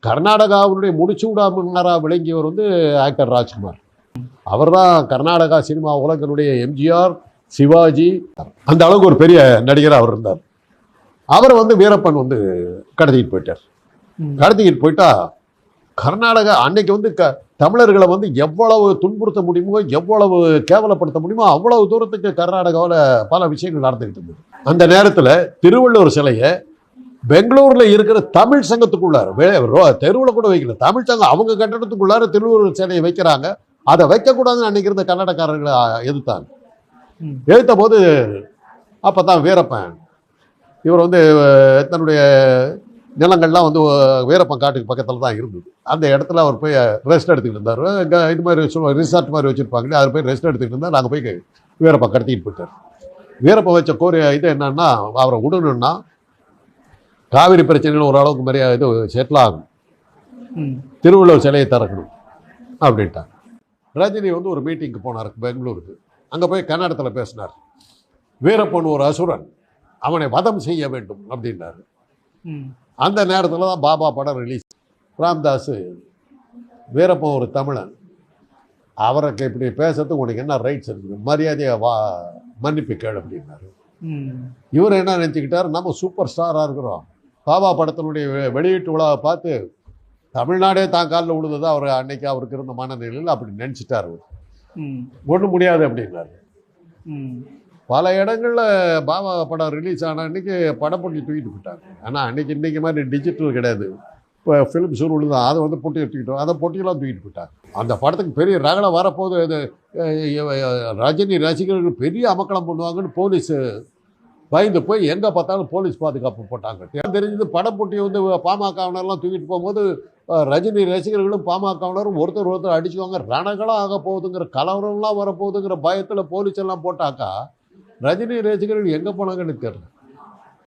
கர்நாடகாவுடைய முடிச்சூடா மன்னராக விளங்கியவர் வந்து ஆக்டர் ராஜ்குமார். அவர் தான் கர்நாடகா சினிமா உலகனுடைய எம்ஜிஆர், சிவாஜி, அந்த அளவுக்கு ஒரு பெரிய நடிகர் அவர் இருந்தார். அவர் வந்து வீரப்பன் வந்து கடத்திக்கிட்டு போயிட்டார். கடத்திக்கிட்டு போயிட்டா கர்நாடகா அன்னைக்கு வந்து தமிழர்களை வந்து எவ்வளவு துன்புறுத்த முடியுமோ, எவ்வளவு கேவலப்படுத்த முடியுமோ அவ்வளவு தூரத்துக்கு கர்நாடகாவில் பல விஷயங்கள் நடந்துக்கிட்டு இருந்தது. அந்த நேரத்தில் திருவள்ளுவர் சிலையை பெங்களூர்ல இருக்கிற தமிழ் சங்கத்துக்குள்ளார தெருவில் கூட வைக்கல, தமிழ் சங்கம் அவங்க கட்டடத்துக்குள்ளார திருவள்ளுவர் சிலையை வைக்கிறாங்க. அதை வைக்கக்கூடாதுன்னு அன்னைக்கு இருந்த கன்னடக்காரர்களை எதிர்த்தாங்க. எதிர்த்த போது அப்பதான் வீரப்பன் இவர் வந்து தன்னுடைய நிலங்கள்லாம் வந்து வீரப்பன் காட்டுக்கு பக்கத்தில் தான் இருந்தது. அந்த இடத்துல அவர் போய் ரெஸ்ட் எடுத்துக்கிட்டு இருந்தார். இது மாதிரி ரிசார்ட் மாதிரி வச்சுருப்பாங்களே, அதில் போய் ரெஸ்ட் எடுத்துக்கிட்டு இருந்தார். நாங்கள் போய் வீரப்பன் கடத்திக்கிட்டு போயிட்டார். வீரப்பன் வச்ச இது என்னன்னா, அவரை விடணும்னா காவிரி பிரச்சனையில் ஓரளவுக்கு நிறைய இது செட்டில் ஆகும், திருவள்ளுவர் சிலையை திறக்கணும் அப்படின்ட்டாங்க. ரஜினி வந்து ஒரு மீட்டிங்க்கு போனார் பெங்களூருக்கு. அங்கே போய் கன்னடத்தில் பேசினார். வீரப்பன் ஒரு அசுரன், அவனை வதம் செய்ய வேண்டும் அப்படின்னாரு. அந்த நேரத்தில் தான் பாபா படம் ரிலீஸ். ராம்தாஸ், வீரப்பன் ஒரு தமிழன், அவருக்கு இப்படி பேசுறதுக்கு உனக்கு என்ன ரைட்ஸ் இருக்குது, மரியாதையை மன்னிப்பு கேள் அப்படின்னாரு. இவர் என்ன நினச்சிக்கிட்டார், நம்ம சூப்பர் ஸ்டாராக இருக்கிறோம், பாபா படத்தினுடைய வெளியீட்டு விழாவை பார்த்து தமிழ்நாடே தான் காலில் விழுந்தது அவர் அன்னைக்கு அவருக்கு இருந்த மனநிலையில் அப்படி நினச்சிட்டார். ஒன்றும் முடியாது அப்படின்னாரு. பல இடங்களில் பாபா படம் ரிலீஸ் ஆன அன்றைக்கி படப்பொட்டி தூக்கிட்டு போயிட்டாங்க. ஆனால் அன்றைக்கி இன்றைக்கி மாதிரி டிஜிட்டல் கிடையாது. இப்போ ஃபிலிம் ஷூல் தான், அதை வந்து பொட்டி எடுத்துக்கிட்டோம், அதை பொட்டியெல்லாம் தூக்கிட்டு போயிட்டாங்க. அந்த படத்துக்கு பெரிய ரகலை வரப்போது, இது ரஜினி ரசிகர்கள் பெரிய அமக்கலம் பண்ணுவாங்கன்னு போலீஸு பயந்து போய் எங்கே பார்த்தாலும் போலீஸ் பாதுகாப்பு போட்டாங்க. தெரிஞ்சது படப்பொட்டியை வந்து பாமகவினர்லாம் தூக்கிட்டு போகும்போது ரஜினி ரசிகர்களும் பாமகவினரும் ஒருத்தர் அடிச்சுவாங்க, ரணகலாக ஆக போகுதுங்கிற, கலவரம்லாம் வரப்போகுதுங்கிற பயத்தில் போலீஸ் எல்லாம் போட்டாக்கா ரஜினி ரசிகர்கள் எங்கே போனாங்கன்னு தெரியல.